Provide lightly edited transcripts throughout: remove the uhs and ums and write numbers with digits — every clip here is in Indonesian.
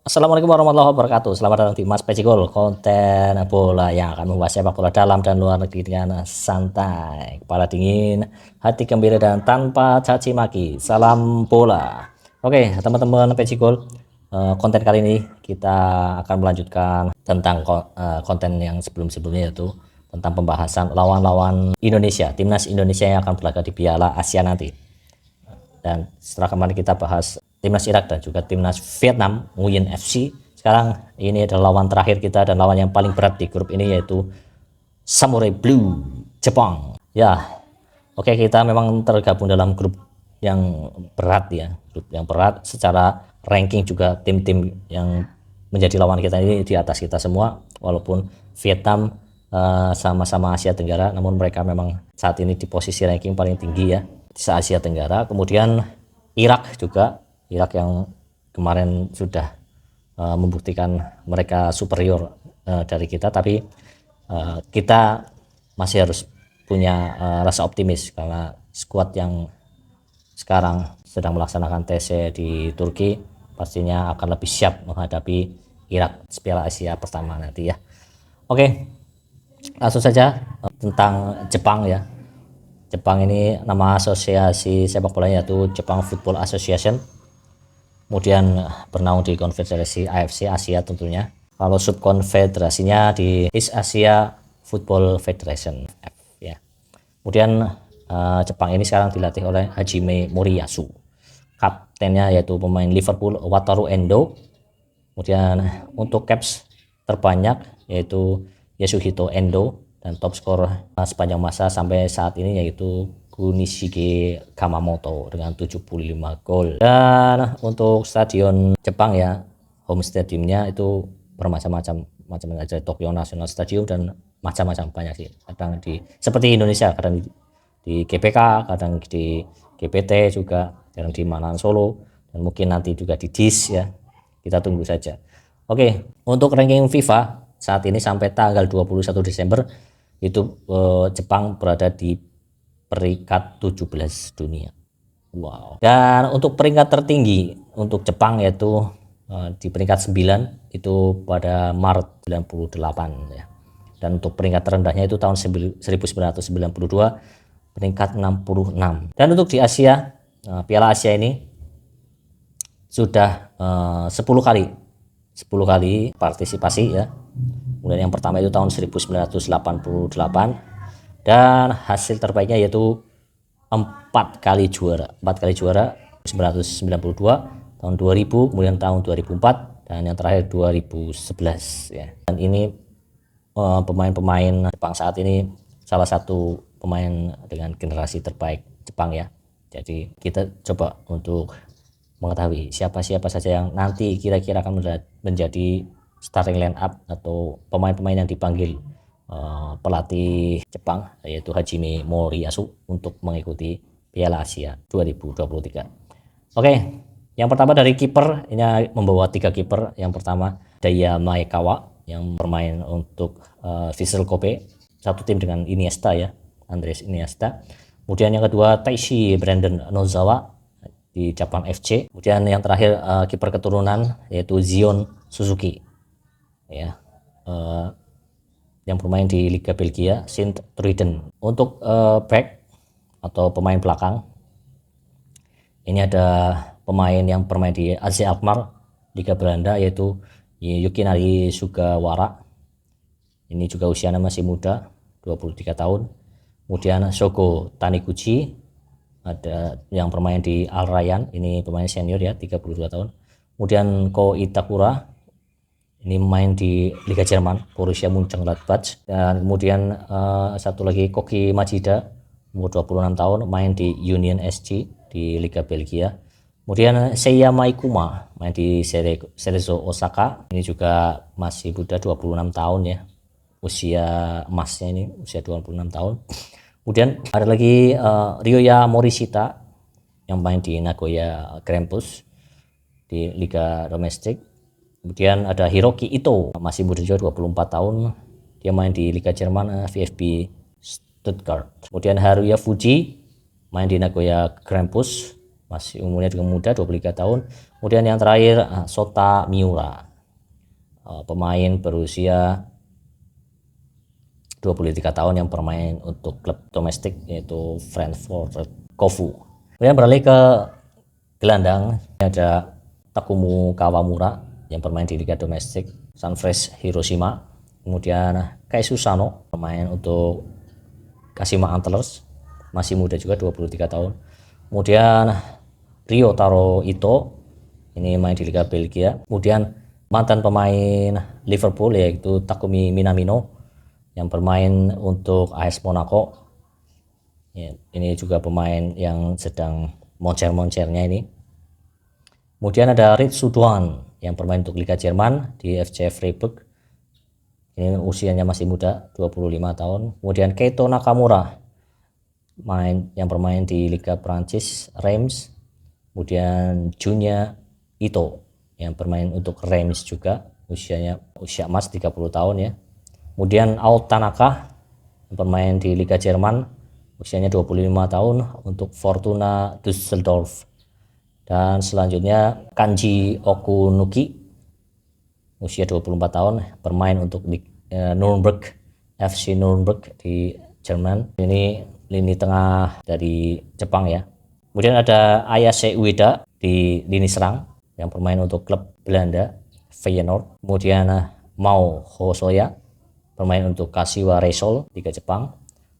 Assalamualaikum warahmatullahi wabarakatuh. Selamat datang di Mas Pecikul, konten bola yang akan membahas sepak bola dalam dan luar negeri dengan santai, kepala dingin, hati gembira dan tanpa caci maki. Salam bola. Oke, teman-teman Pecikul, konten kali ini kita akan melanjutkan tentang konten yang sebelum-sebelumnya, yaitu tentang pembahasan lawan-lawan Indonesia, timnas Indonesia yang akan berlaga di Piala Asia nanti. Dan setelah kemarin kita bahas timnas Irak dan juga timnas Vietnam, Nguyen FC, sekarang ini adalah lawan terakhir kita dan lawan yang paling berat di grup ini, yaitu Samurai Blue Jepang. Ya, oke, kita memang tergabung dalam grup yang berat ya, grup yang berat secara ranking juga. Tim-tim yang menjadi lawan kita ini di atas kita semua, walaupun Vietnam sama-sama Asia Tenggara, namun mereka memang saat ini di posisi ranking paling tinggi ya di Asia Tenggara. Kemudian Irak juga, Irak yang kemarin sudah membuktikan mereka superior dari kita, tapi kita masih harus punya rasa optimis karena skuad yang sekarang sedang melaksanakan TC di Turki pastinya akan lebih siap menghadapi Irak Piala Asia pertama nanti ya. Oke, langsung saja tentang Jepang ya. Jepang ini nama asosiasi sepak bolanya yaitu Jepang Football Association. Kemudian bernaung di Konfederasi AFC Asia tentunya. Kalau subkonfederasinya di East Asia Football Federation ya. Kemudian Jepang ini sekarang dilatih oleh Hajime Moriyasu. Kaptennya yaitu pemain Liverpool Wataru Endo. Kemudian untuk caps terbanyak yaitu Yasuhito Endo, dan top skor sepanjang masa sampai saat ini yaitu Kunishige Kamamoto dengan 75 gol. Dan untuk stadion Jepang ya, home stadiumnya itu bermacam-macam, ada Tokyo National Stadium dan macam-macam banyak sih. Kadang di seperti Indonesia, kadang di GBK, kadang di GPT juga, kadang di Malang Solo, dan mungkin nanti juga di DIS ya. Kita tunggu saja. Oke, untuk ranking FIFA saat ini sampai tanggal 21 Desember itu Jepang berada di peringkat 17 dunia. Wow. Dan untuk peringkat tertinggi untuk Jepang yaitu di peringkat 9 itu pada Maret 98 ya. Dan untuk peringkat terendahnya itu tahun 1992 peringkat 66. Dan untuk di Asia, Piala Asia ini sudah 10 kali partisipasi ya. Kemudian yang pertama itu tahun 1988 dan hasil terbaiknya yaitu 4 kali juara 1992, tahun 2000, kemudian tahun 2004, dan yang terakhir 2011 ya. Dan ini pemain-pemain Jepang saat ini salah satu pemain dengan generasi terbaik Jepang ya. Jadi kita coba untuk mengetahui siapa-siapa saja yang nanti kira-kira akan menjadi starting line up atau pemain-pemain yang dipanggil pelatih Jepang yaitu Hajime Moriyasu untuk mengikuti Piala Asia 2023. Oke, yang pertama dari kiper, ini membawa 3 kiper. Yang pertama Daya Maekawa yang bermain untuk Vissel Kobe, satu tim dengan Iniesta ya, Andres Iniesta. Kemudian yang kedua Taishi Brandon Nozawa di Jepang FC. Kemudian yang terakhir kiper keturunan yaitu Zion Suzuki ya, yang bermain di Liga Belgia Sint Truiden. Untuk back atau pemain belakang ini ada pemain yang bermain di AZ Alkmaar Liga Belanda yaitu Yukinari Sugawara. Ini juga usianya masih muda, 23 tahun. Kemudian Shogo Taniguchi ada yang bermain di Al Rayyan, ini pemain senior ya, 32 tahun. Kemudian Ko Itakura ini main di Liga Jerman Borussia Mönchengladbach. Dan kemudian satu lagi Koki Majida, umur 26 tahun, main di Union SG di Liga Belgia. Kemudian Seiya Maikuma main di Cerezo Osaka, ini juga masih muda, 26 tahun ya, usia emasnya ini usia 26 tahun. Kemudian ada lagi Ryoya Morishita yang main di Nagoya Grampus di Liga Domestik. Kemudian ada Hiroki Ito, masih muda juga, 24 tahun, dia main di Liga Jerman VfB Stuttgart. Kemudian Haruya Fuji main di Nagoya Grampus masih umurnya juga muda, 23 tahun. Kemudian yang terakhir Sota Miura, pemain berusia 23 tahun yang bermain untuk klub domestik yaitu Frankfurt Kofu. Kemudian beralih ke gelandang, ada Takumu Kawamura yang bermain di liga domestik Sunfresh Hiroshima. Kemudian Kaisu Sano pemain untuk Kashima Antlers, masih muda juga, 23 tahun. Kemudian Ryotaro Ito, ini main di Liga Belgia. Kemudian mantan pemain Liverpool yaitu Takumi Minamino yang bermain untuk AS Monaco. Ya, ini juga pemain yang sedang moncer-moncernya ini. Kemudian ada Ritsu Duan yang bermain untuk Liga Jerman di FC Freiburg. Ini usianya masih muda, 25 tahun. Kemudian Keito Nakamura yang bermain di Liga Prancis Reims. Kemudian Junya Ito yang bermain untuk Reims juga, usia emas 30 tahun ya. Kemudian Ao Tanaka yang bermain di Liga Jerman, usianya 25 tahun untuk Fortuna Düsseldorf. Dan selanjutnya Kanji Okunuki, usia 24 tahun, bermain untuk Nuremberg, FC Nuremberg di Jerman. Ini lini tengah dari Jepang ya. Kemudian ada Ayase Ueda di lini serang yang bermain untuk klub Belanda Feyenoord. Kemudian Mao Hosoya bermain untuk Kashiwa Reysol Liga Jepang.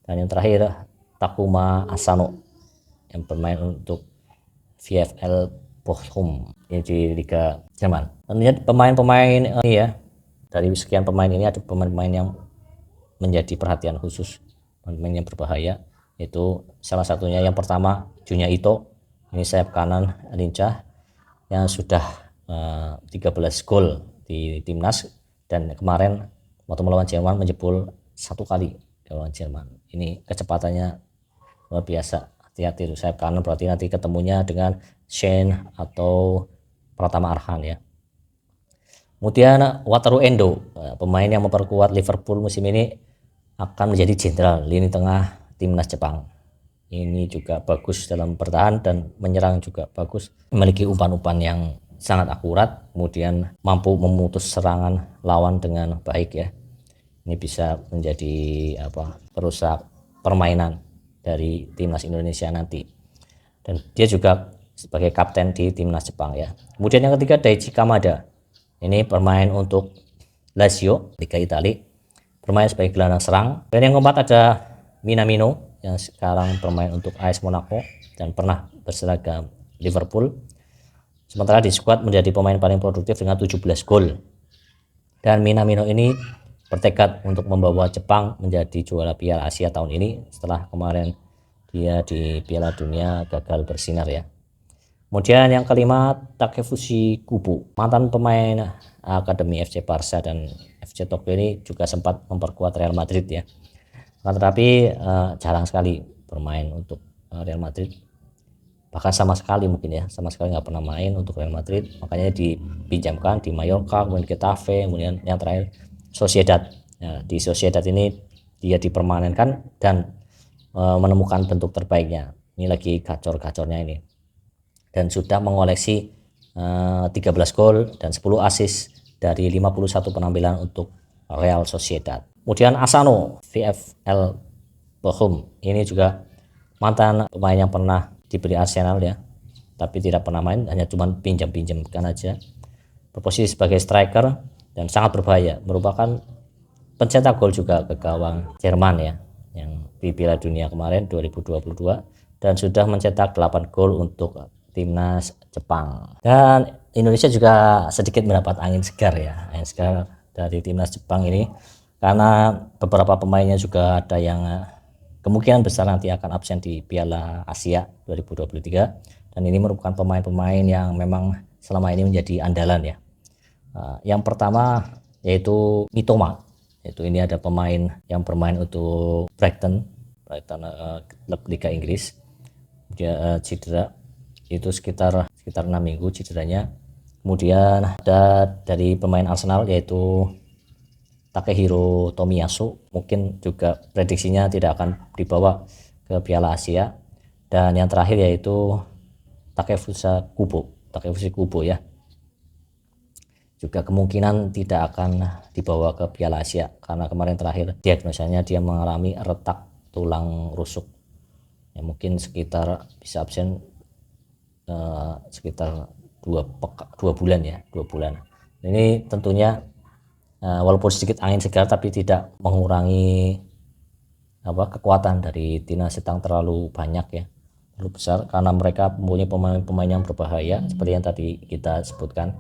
Dan yang terakhir Takuma Asano yang bermain untuk VfL Bochum ini di Liga Jerman. Tentunya pemain-pemain ini ya, dari sekian pemain ini ada pemain-pemain yang menjadi perhatian khusus, pemain yang berbahaya. Itu salah satunya yang pertama Junya Ito, ini sayap kanan lincah yang sudah 13 gol di timnas, dan kemarin waktu melawan Jerman menjebol 1 kali melawan Jerman. Ini kecepatannya luar biasa. Hati-hati tuh sayap kanan, berarti nanti ketemunya dengan Shane atau Pratama Arhan ya. Kemudian Wataru Endo, pemain yang memperkuat Liverpool musim ini, akan menjadi jenderal lini tengah timnas Jepang. Ini juga bagus dalam bertahan dan menyerang juga bagus, memiliki umpan-umpan yang sangat akurat, kemudian mampu memutus serangan lawan dengan baik ya. Ini bisa menjadi perusak permainan dari timnas Indonesia nanti. Dan dia juga sebagai kapten di timnas Jepang ya. Kemudian yang ketiga Daichi Kamada, ini bermain untuk Lazio Liga Italia, bermain sebagai gelandang serang. Dan yang keempat ada Minamino yang sekarang bermain untuk AS Monaco dan pernah berseragam Liverpool. Sementara di skuad menjadi pemain paling produktif dengan 17 gol. Dan Minamino ini bertekad untuk membawa Jepang menjadi juara Piala Asia tahun ini setelah kemarin dia di Piala Dunia gagal bersinar ya. Kemudian yang kelima Takefushi Kubo, mantan pemain Akademi FC Barca dan FC Tokyo, ini juga sempat memperkuat Real Madrid ya. Tetapi jarang sekali bermain untuk Real Madrid, bahkan sama sekali nggak pernah main untuk Real Madrid, makanya dipinjamkan di Mallorca, kemudian Getafe, kemudian yang terakhir Sociedad. Di Sociedad ini dia dipermanenkan dan menemukan bentuk terbaiknya. Ini lagi gacor-gacornya ini, dan sudah mengoleksi 13 gol dan 10 assist dari 51 penampilan untuk Real Sociedad. Kemudian Asano VfL Bochum, ini juga mantan pemain yang pernah dibeli Arsenal ya, tapi tidak pernah main, hanya cuman pinjam-pinjamkan aja. Berposisi sebagai striker dan sangat berbahaya, merupakan pencetak gol juga ke gawang Jerman ya, yang di Piala Dunia kemarin 2022, dan sudah mencetak 8 gol untuk timnas Jepang. Dan Indonesia juga sedikit mendapat angin segar ya, angin segar dari timnas Jepang ini, karena beberapa pemainnya juga ada yang kemungkinan besar nanti akan absen di Piala Asia 2023, dan ini merupakan pemain-pemain yang memang selama ini menjadi andalan ya. Yang pertama yaitu Mitoma, yaitu ini ada pemain yang bermain untuk Brighton klub Liga Inggris. Dia cedera itu sekitar 6 minggu cederanya. Kemudian ada dari pemain Arsenal yaitu Takehiro Tomiyasu, mungkin juga prediksinya tidak akan dibawa ke Piala Asia. Dan yang terakhir yaitu Takefusa Kubo ya. Juga kemungkinan tidak akan dibawa ke Piala Asia karena kemarin terakhir diagnosanya dia mengalami retak tulang rusuk. Ya, mungkin sekitar bisa absen sekitar 2 bulan ya, 2 bulan. Ini tentunya walaupun sedikit angin segar tapi tidak mengurangi kekuatan dari timnas yang terlalu banyak ya, terlalu besar, karena mereka mempunyai pemain-pemain yang berbahaya seperti yang tadi kita sebutkan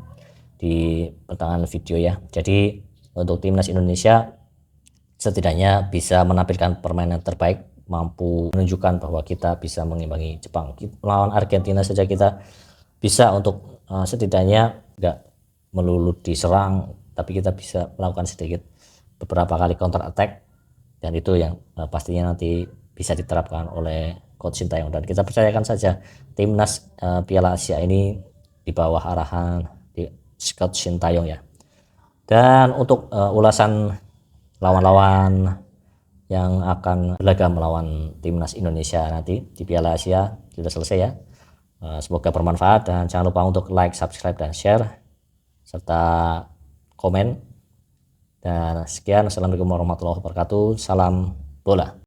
di pertengahan video ya. Jadi untuk timnas Indonesia setidaknya bisa menampilkan permainan terbaik, mampu menunjukkan bahwa kita bisa mengimbangi Jepang. Melawan Argentina saja kita bisa untuk setidaknya nggak melulu diserang, tapi kita bisa melakukan sedikit beberapa kali counter attack, dan itu yang pastinya nanti bisa diterapkan oleh Coach Sintayong, dan kita percayakan saja timnas Piala Asia ini di bawah arahan Coach Sintayong ya. Dan untuk ulasan lawan-lawan yang akan berlaga melawan timnas Indonesia nanti di Piala Asia sudah selesai ya. Semoga bermanfaat, dan jangan lupa untuk like, subscribe, dan share serta komen. Dan sekian, assalamualaikum warahmatullahi wabarakatuh, salam bola.